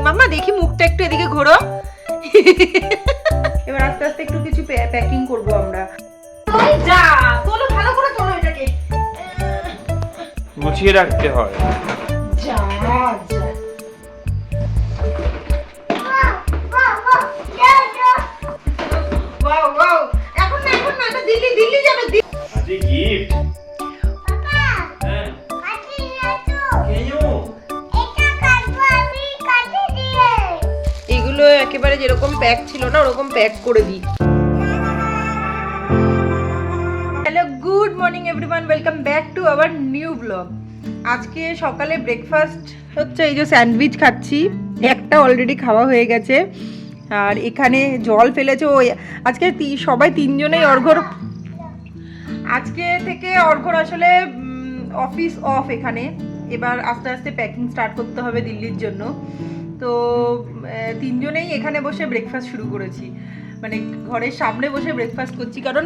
মাম্মা দেখি মুখটা একটু এদিকে ঘোরো। এবার আস্তে আস্তে একটু কিছু প্যাকিং করবো আমরা। যা তোলো, ভালো করে তোলো এটাকে, গুছিয়ে রাখতে হয়। যা যা ওয়াও ওয়াও, এখন না এটা দিল্লি যাবে। আজকে গিফট এগুলো একেবারে যেরকম প্যাক ছিল না ওরকম প্যাক করে দিই। Hello, good morning everyone, welcome back to our new blog. আজকে সকালে ব্রেকফাস্ট হচ্ছে এই যে স্যান্ডউইচ খাচ্ছি, একটা অলরেডি খাওয়া হয়ে গেছে। আর এখানে জল ফেলেছে ওই, আজকে সবাই তিনজনেই অর্ঘ্যর, আজকে থেকে অর্ঘ্যর আসলে অফিস অফ এখানে। এবার আস্তে আস্তে প্যাকিং স্টার্ট করতে হবে দিল্লির জন্য। তো তিনজনেই এখানে বসে ব্রেকফাস্ট শুরু করেছি, মানে ঘরের সামনে বসে ব্রেকফাস্ট করছি, কারণ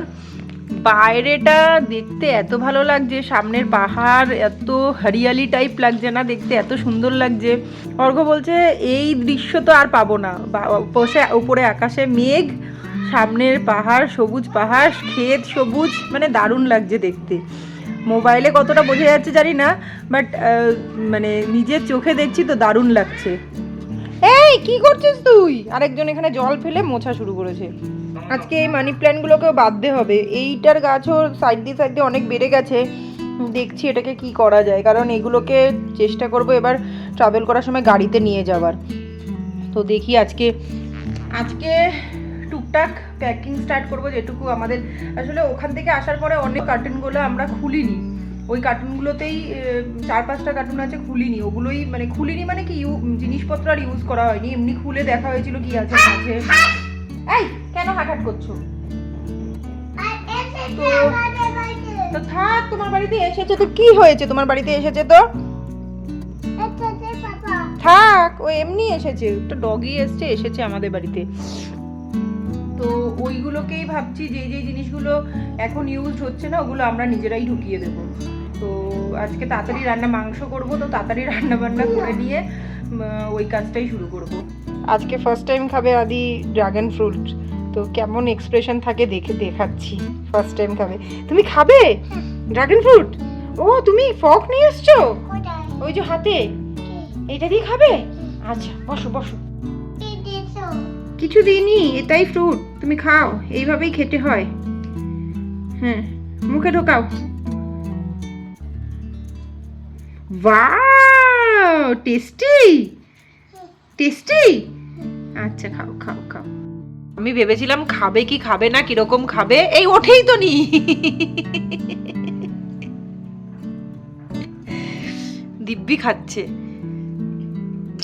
বাইরেটা দেখতে এত ভালো লাগছে, সামনের পাহাড় এত হরিয়ালি টাইপ লাগছে না, দেখতে এত সুন্দর লাগছে। অর্ঘ্য বলছে এই দৃশ্য তো আর পাবো না, বসে উপরে আকাশে মেঘ, সামনের পাহাড়, সবুজ পাহাড়, ক্ষেত সবুজ, মানে দারুণ লাগছে দেখতে। মোবাইলে কতটা বোঝা যাচ্ছে জানি না, বাট মানে নিজের চোখে দেখছি তো দারুণ লাগছে। এই কি করছিস তুই? আরেকজন এখানে জল ফেলে মোছা শুরু করেছে। আজকে এই মানি প্ল্যান্টগুলোকেও বাঁধতে হবে, এইটার গাছও সাইড দিয়ে অনেক বেড়ে গেছে। দেখছি এটাকে কি করা যায়, কারণ এগুলোকে চেষ্টা করব এবার ট্রাভেল করার সময় গাড়িতে নিয়ে যাওয়ার। তো দেখি আজকে টুকটাক প্যাকিং স্টার্ট করব, যেটুকু আমাদের আসলে ওখান থেকে আসার পরে অনেক কার্টুনগুলো আমরা খুলিনি, ওই কার্টুনগুলোতেই 4-5টা কার্টুন আছে খুলিনি, ওগুলোই মানে খুলিনি, মানে কি জিনিসপত্র আর ইউজ করা হয়নি, এমনি খুলে দেখা হয়েছিল কি আছে না আছে। এই কেন হাঁটাহাট করছো? তো থাক, তোমার বাড়িতে এসেছে তো কি হয়েছে, তোমার বাড়িতে এসেছে তো থাক, ও এমনি এসেছে, একটা ডগি এসেছে আমাদের বাড়িতে। তো ওইগুলোকেই ভাবছি যে জিনিসগুলো এখন ইউজ হচ্ছে না ওগুলো আমরা নিজেরাই ঢুকিয়ে দেব। তো আজকে তাড়াতাড়ি মাংস করব, তো তাড়াতাড়ি রান্না বান্না করে নিয়ে ওই কাজটাই শুরু করব। আজকে ফার্স্ট টাইম খাবে আদি ড্রাগন ফ্রুট, তো কেমন এক্সপ্রেশন থাকে দেখাচ্ছি। ফার্স্ট টাইম খাবে, তুমি খাবে ড্রাগন ফ্রুট? ও তুমি ফর্ক নিয়ে এসছো, ওই যে হাতে, এইটা দিয়ে খাবে? আচ্ছা বসো বসো। কিছু দিইনি, এটাই ফ্রুট, তুমি খাও, এইভাবেই খেতে হয়। হ্যাঁ মুখে ঢোকাও। Wow tasty tasty. আচ্ছা খাও খাও খাও। আমি ভেবেছিলাম খাবে কি খাবে না, কিরকম খাবে, এই ওঠেই তো নি। দিব্যি খাচ্ছে,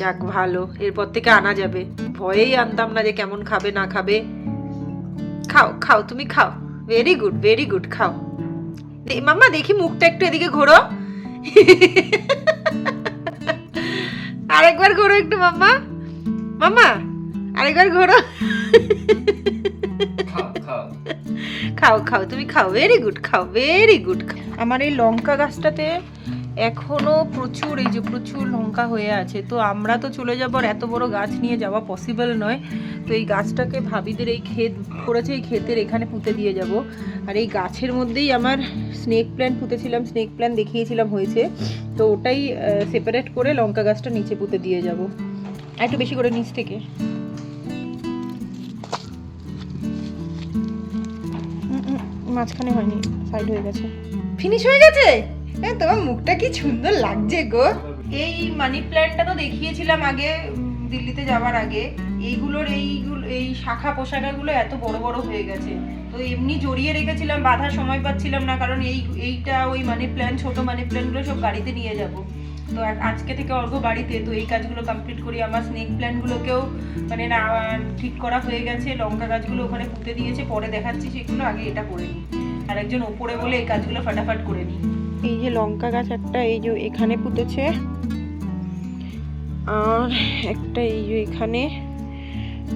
যাক ভালো, এরপর থেকে আনা যাবে। ভয়েই আনতাম না যে কেমন খাবে না খাবে। খাও খাও তুমি খাও, ভেরি গুড খাও। মাম্মা দেখি মুখটা একটু এদিকে ঘোরো। আরেকবার ঘোরো একটু মাম্মা, মাম্মা আরেকবার ঘোরো। খাও খাও তুমি খাও, ভেরি গুড। আমার এই লঙ্কা গাছটাতে এখনো প্রচুর লঙ্কা হয়ে আছে, তো আমরা তো চলে যাবো, আর এত বড় গাছ নিয়ে যাওয়া পসিবল নয়। তো এই গাছটাকে ভাবিদের এই ক্ষেত করেছে, এই ক্ষেতের এখানে পুঁতে দিয়ে যাব। আর এই গাছের মধ্যেই আমার স্নেক প্ল্যান্ট পুঁতেছিলাম, স্নেক প্ল্যান্ট দেখিয়েছিলাম হয়েছে, তো ওটাই সেপারেট করে লঙ্কা গাছটা নিচে পুঁতে দিয়ে যাব। আর একটু বেশি করে নিচ থেকে। মাঝখানে হয়নি, সাইড হয়ে গেছে, ফিনিশ হয়ে গেছে। তোমার মুখটা কি সুন্দর লাগছে গো। এই মানি প্ল্যান্টটা তো দেখিয়েছিলাম আগে, দিল্লিতে যাওয়ার আগে। এই শাখা পোশাকাগুলো এত বড় বড় হয়ে গেছে, তো এমনি জড়িয়ে রেখেছিলাম, বাঁধার সময় পাচ্ছিলাম না, কারণ এইটা ওই মানি প্ল্যান্ট, ছোট মানি প্ল্যান্টগুলো সব গাড়িতে নিয়ে যাব। তো আজকে থেকে অর্ঘ্য বাড়িতে, তো এই কাজগুলো কমপ্লিট করি। আমার স্নেক প্ল্যান্টগুলোকেও মানে না ঠিক করা হয়ে গেছে, লঙ্কা গাছগুলো ওখানে পুঁতে দিয়েছে, পরে দেখাচ্ছি সেগুলো, আগে এটা করে নিই। আর একজন ওপরে বলে এই কাজগুলো ফাটাফাট করে নিই। এই যে লঙ্কা গাছ একটা এই যে এখানে পুঁতেছে, আর একটা এই যে এখানে,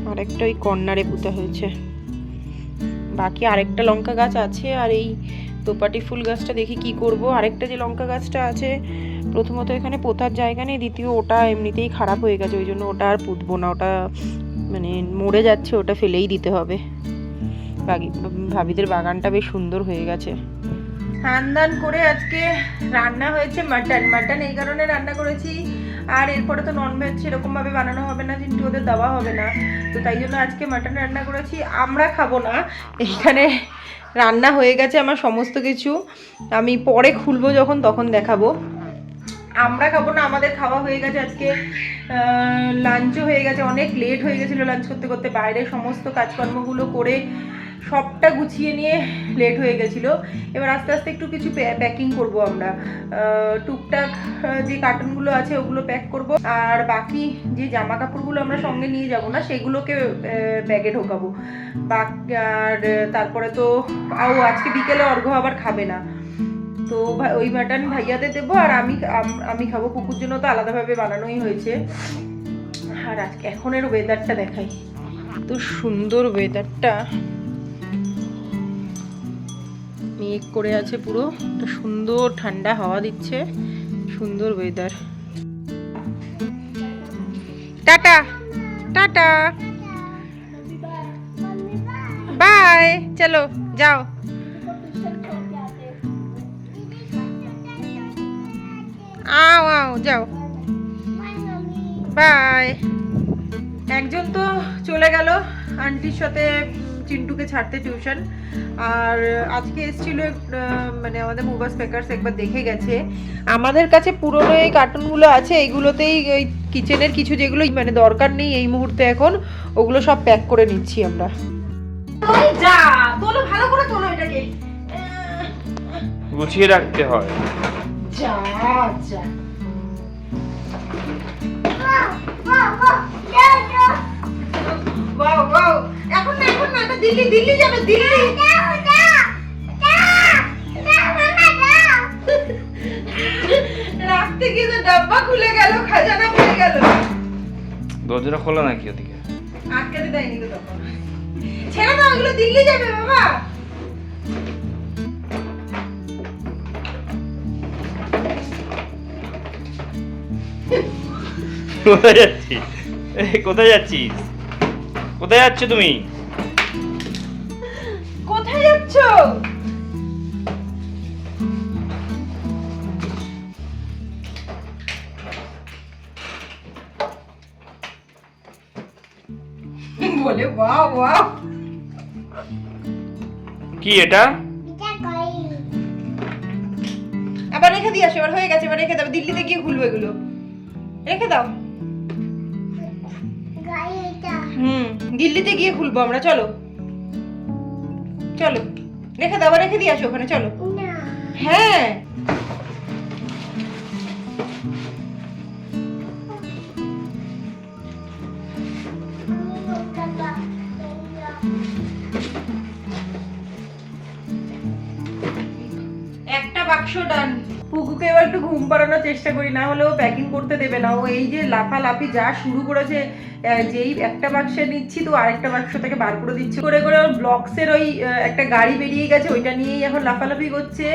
আর একটা ওই কর্নারে পুঁতে হয়েছে। বাকি আরেকটা লঙ্কা গাছ আছে, আর এই দোপাটি ফুল গাছটা দেখি কি করব। আরেকটা যে লঙ্কা গাছটা আছে প্রথমত এখানে পোতার জায়গা নেই, দ্বিতীয় ওটা এমনিতেই খারাপ হয়ে গেছে, ওই জন্য ওটা আর পুঁতবো না, ওটা মানে মরে যাচ্ছে, ওটা ফেলেই দিতে হবে। ভাবিদের বাগানটা বেশ সুন্দর হয়ে গেছে। স্নান দান করে আজকে রান্না হয়েছে মাটন এই কারণে রান্না করেছি, আর এরপরে তো ননভেজ সেরকমভাবে বানানো হবে না, কিন্তু ওদের দেওয়া হবে না, তো তাই জন্য আজকে মাটন রান্না করেছি। আমরা খাবো না, এইখানে রান্না হয়ে গেছে আমার সমস্ত কিছু, আমি পরে খুলবো যখন তখন দেখাবো। আমরা খাবো না, আমাদের খাওয়া হয়ে গেছে আজকে, লাঞ্চও হয়ে গেছে, অনেক লেট হয়ে গেছিলো লাঞ্চ করতে করতে, বাইরে সমস্ত কাজকর্মগুলো করে সবটা গুছিয়ে নিয়ে লেট হয়ে গেছিলো। এবার আস্তে আস্তে একটু কিছু প্যাকিং করব আমরা, টুকটাক যে কার্টুনগুলো আছে ওগুলো প্যাক করব, আর বাকি যে জামা কাপড়গুলো আমরা সঙ্গে নিয়ে যাব না সেগুলোকে ব্যাগে ঢোকাবো। আর তারপরে তো আজকে বিকেলে অর্ঘ্য আবার খাবে না, তো ওই মাটন ভাইয়াদের দেবো, আর আমি খাবো, পুকুর জন্য তো আলাদাভাবে বানানোই হয়েছে। আর আজকে এখনের ওয়েদারটা দেখাই, তো সুন্দর ওয়েদারটা, মেঘ করে আছে পুরো, একটা সুন্দর ঠান্ডা হাওয়া দিচ্ছে, সুন্দর ওয়েদার। টাটা টাটা বাই, চলো যাও। আও যাও, বাই। একজন তো চলে গেল আন্টির সাথে চিন্টুকে ছাড়তে টিউশন, আর আজকে এসেছিল মানে আমাদের মুভাস পেকার্স, একবার দেখে গেছে। আমাদের কাছে পুরনো এই কার্টুনগুলো আছে, এইগুলোতেই ওই কিচেনের কিছু যেগুলো মানে দরকার নেই এই মুহূর্তে এখন, ওগুলো সব প্যাক করে নিচ্ছি আমরা। যা তোলো, ভালো করে তোলো, এটাকে গুছিয়ে রাখতে হয়। যা যা ওয়াও ওয়াও, এখন না এটা দিল্লি যাবে, দিল্লি। রাখতে গিয়ে তো ডাব্বা খুলে গেল, খাজানা খুলে গেল। দরজাটা খোলা নাকি ওদিকে? আটকাতে দেয়নি তো তখন। ছেড়ে দাও, এগুলো দিল্লি যাবে বাবা। কোথায় যাচ্ছিস? কোথায় যাচ্ছিস? কোথায় যাচ্ছ তুমি? কোথায় যাচ্ছ? বলে ওয়াও ওয়াও। কি এটা? আবার রেখে দিয়ে আসো, এবার হয়ে গেছে, এবার রেখে দাও, দিল্লিতে গিয়ে খুলবো এগুলো, রেখে দাও। দিল্লিতে গিয়ে খুলবো আমরা, চলো চলো, রেখে দাও, আবার রেখে দিয়ে আসো ওখানে, চলো। হ্যাঁ একটা বাক্স ডান। পুকুকে এবার একটু ঘুম পাড়ানোর চেষ্টা করি, না হলে ও প্যাকিং করতে দেবে না। ও এই যে লাফালাফি যা শুরু করেছে, যেই একটা বাক্সে নিচ্ছি তো আরেকটা বাক্স থেকে বার করে দিচ্ছি করে করে। ওর ব্লকসের ওই একটা গাড়ি বেরিয়ে গেছে, ওইটা নিয়েই এখন লাফালাফি করছে,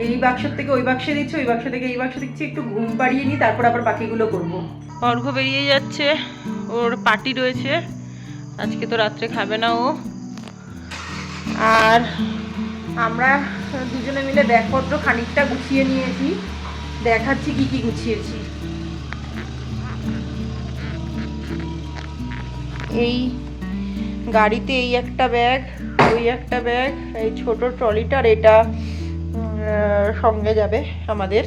এই বাক্সের থেকে ওই বাক্সে দিচ্ছে, ওই বাক্স থেকে এই বাক্সে দিচ্ছি। একটু ঘুম পাড়িয়ে নিই, তারপর আবার বাকিগুলো করবো। অর্ঘ্য বেরিয়ে যাচ্ছে, ওর পার্টি রয়েছে আজকে, তো রাত্রে খাবে না ও। আর আমরা দুজনে মিলে ব্যাগপত্র খানিকটা গুছিয়ে নিয়েছি, দেখাচ্ছি কি কি গুছিয়েছি। এই গাড়িতে এই একটা ব্যাগ, ওই একটা ব্যাগ, এই ছোট ট্রলিটার এটা সঙ্গে যাবে আমাদের,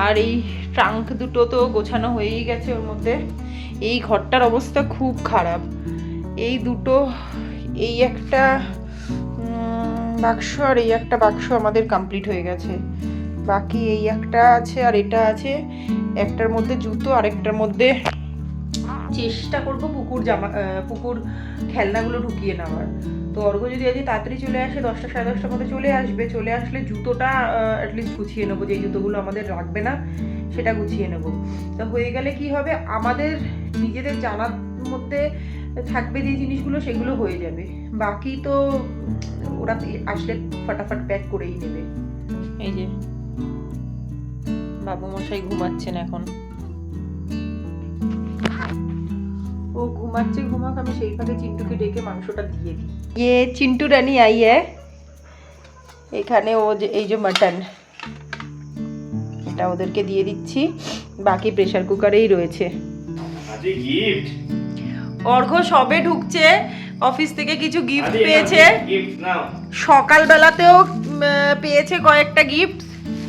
আর এই ট্রাঙ্ক দুটো তো গোছানো হয়েই গেছে ওর মধ্যে। এই ঘরটার অবস্থা খুব খারাপ, এই দুটো, এই একটা বাক্স আর এই একটা বাক্স আমাদের কমপ্লিট হয়ে গেছে, বাকি এই একটা আছে আর এটা আছে। একটার মধ্যে জুতো, আরেকটার মধ্যে চেষ্টা করব পুকুর খেলনাগুলো ঢুকিয়ে নেওয়ার। তো অর্ঘ্য যদি আজকে তাড়াতাড়ি চলে আসে, 10টা সাড়ে 10টার মধ্যে চলে আসবে, চলে আসলে জুতোটা অ্যাটলিস্ট গুছিয়ে নেবো, যে জুতোগুলো আমাদের রাখবে না সেটা গুছিয়ে নেব। তো হয়ে গেলে কি হবে, আমাদের নিজেদের জানার মধ্যে থাকবে যে জিনিসগুলো, সেগুলো হয়ে যাবে। বাকি তো ওরা আসলে ফটাফট প্যাক করেই নেবে। এই যে বাবু মশাই ঘুমাচ্ছেন এখন। ও ঘুমাচ্ছে, ঘুমাক, আমি সেই ফাঁকে চিন্টুকে ডেকে মাংসটা দিয়ে দিই। ये चिंटू रानी आई है। এখানে ও যে এই যে মাটন, এটা ওদেরকে দিয়ে দিচ্ছি, বাকি প্রেসার কুকারেই রয়েছে। আজকে গিফট অর্ঘ্য সবে ঢুকছে, অফিস থেকে কিছু গিফট পেয়েছে। গিফট নাও। সকালবেলাতেও পেয়েছে কয়েকটা গিফট,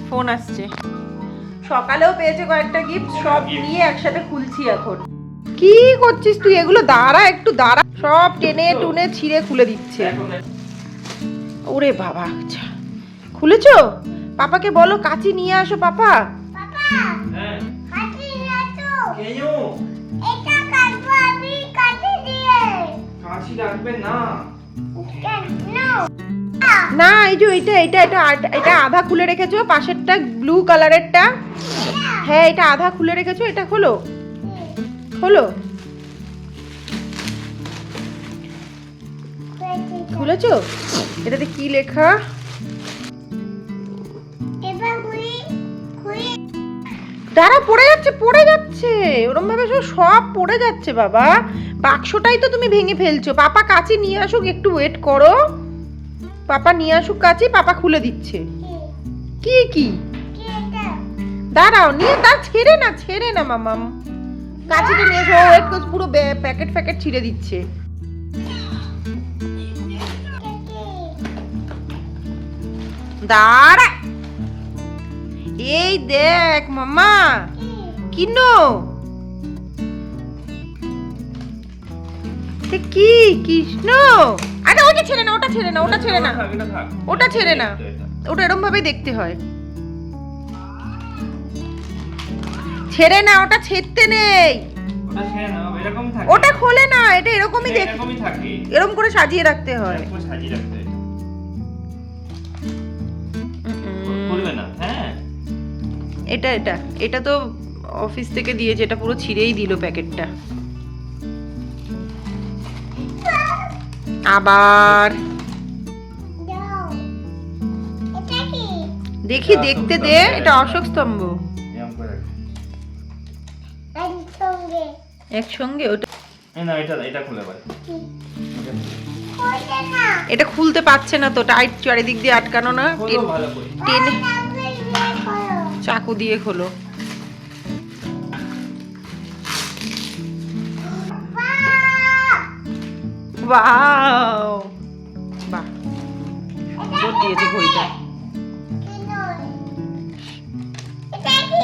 ফোন আসছে। সকালেও পেয়েছে কয়েকটা গিফট, সব নিয়ে একসাথে খুলছি এখন। কি করছিস তুই? এগুলো দাঁড়া, একটু দাঁড়া, সব টেনে টুনে ছিঁড়ে খুলে দিচ্ছে। ওরে বাবা, আচ্ছা খুলেছো? পাপাকে বলো কাঁচি নিয়ে আসো। পাপা হ্যাঁ কাটি নাতো কেন এটা কাটবো আমি কাটি দিয়ে কাশি লাগবে না। কেন না, এই যে এটা এটা এটা এটা আধা খুলে রেখেছো, পাশেরটা ব্লু কালারেরটা। হ্যাঁ, এটা আধা খুলে রেখেছো, এটা খোলো খোলো। খুলেছো? এটাতে কি লেখা? এবার খুলি খুলি দাঁড়া, পড়ে যাচ্ছে পড়ে যাচ্ছে, ওরম ভাবে সব পড়ে যাচ্ছে বাবা। বাক্সটাই তো তুমি ভেঙে ফেলছো। পাপা কাঁচি নিয়ে আসুক, একটু ওয়েট করো। পাপা নিয়ে আসুক কাঁচি, পাপা খুলে দিচ্ছে। কি কি? কি এটা দাঁড়াও, নিয়ে তার ছেড়ে না মামাম। কাঁচিটা নিয়ে এসো, ওয়েট করো, পুরো প্যাকেট প্যাকেট ছিঁড়ে দিচ্ছে। দাঁড়া, এই দেখ মামা, কিনো কি কৃষ্ণ। আরে ওটা ছেড়ে না, ওটা ছেড়ে না, ওটা ছেড়ে না, ওটা ছেড়ে না, ওটা এরকম ভাবে দেখতে হয়। ছেড়ে না, ওটা ছেড়তে নেই, ওটা ছেড়ে নাও, এরকম থাকে। ওটা খোলে না, এটা এরকমই দেখ, এরকমই থাকে। এরকম করে সাজিয়ে রাখতে হয়। এরকম সাজিয়ে রাখতে হয়। খুলবে না। হ্যাঁ এটা এটা এটা তো অফিস থেকে দিয়েছে, এটা পুরো ছিঁড়েই দিল প্যাকেটটা। আবার দাও এটা কি দেখি, দেখতে দে, এটা অশোক স্তম্ভ। এরকম করে রাখো। একসঙ্গে একসঙ্গে ওটা, এই না, এটা খুলে বল। খুলতে না এটা খুলতে পারছে না তো, টাইট চারিদিক দিয়ে আটকানো না, খোলো ভালো করে। টেনে তারপরে বের করো চাকু দিয়ে খোলো। ওয়াও, বাহ, সুন্দর দিয়েছে ঘড়িটা, কি নয় এটা কি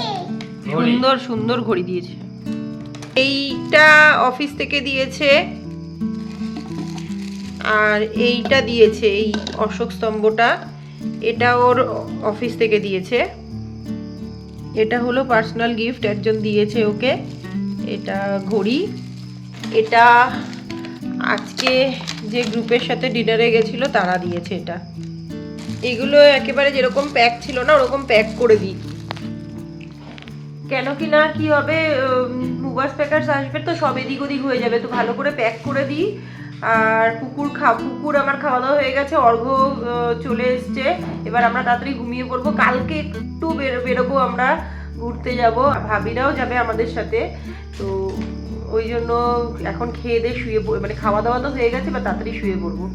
ঘড়ি। সুন্দর সুন্দর ঘড়ি দিয়েছে। এইটা অফিস থেকে দিয়েছে, আর এইটা দিয়েছে, এই অশোক স্তম্ভটা, এটা ওর অফিস থেকে দিয়েছে। এটা হলো পার্সোনাল গিফট, একজন দিয়েছে ওকে। এটা ঘড়ি, এটা আজকে যে গ্রুপের সাথে ডিনারে গেছিল তারা দিয়েছে এটা। এগুলো একেবারে যেরকম প্যাক ছিল না, ওরকম প্যাক করে দিই। কেন কি না, কি হবে, মুভার্স প্যাকার্স আসবে তো সব এদিক ওদিক হয়ে যাবে, তো ভালো করে প্যাক করে দিই। আর পুকুর আমার খাওয়া দাওয়া হয়ে গেছে, অর্ঘ্য চলে এসছে। এবার আমরা তাড়াতাড়ি ঘুমিয়ে পড়বো। কালকে একটু বেরোবো, আমরা ঘুরতে যাব, ভাবিরাও যাবে আমাদের সাথে। তো ওই জন্য এখন খেয়ে দিয়ে শুয়ে পড়বো, মানে খাওয়া দাওয়া তো হয়ে গেছে, বা তাড়াতাড়ি শুয়ে পড়বো।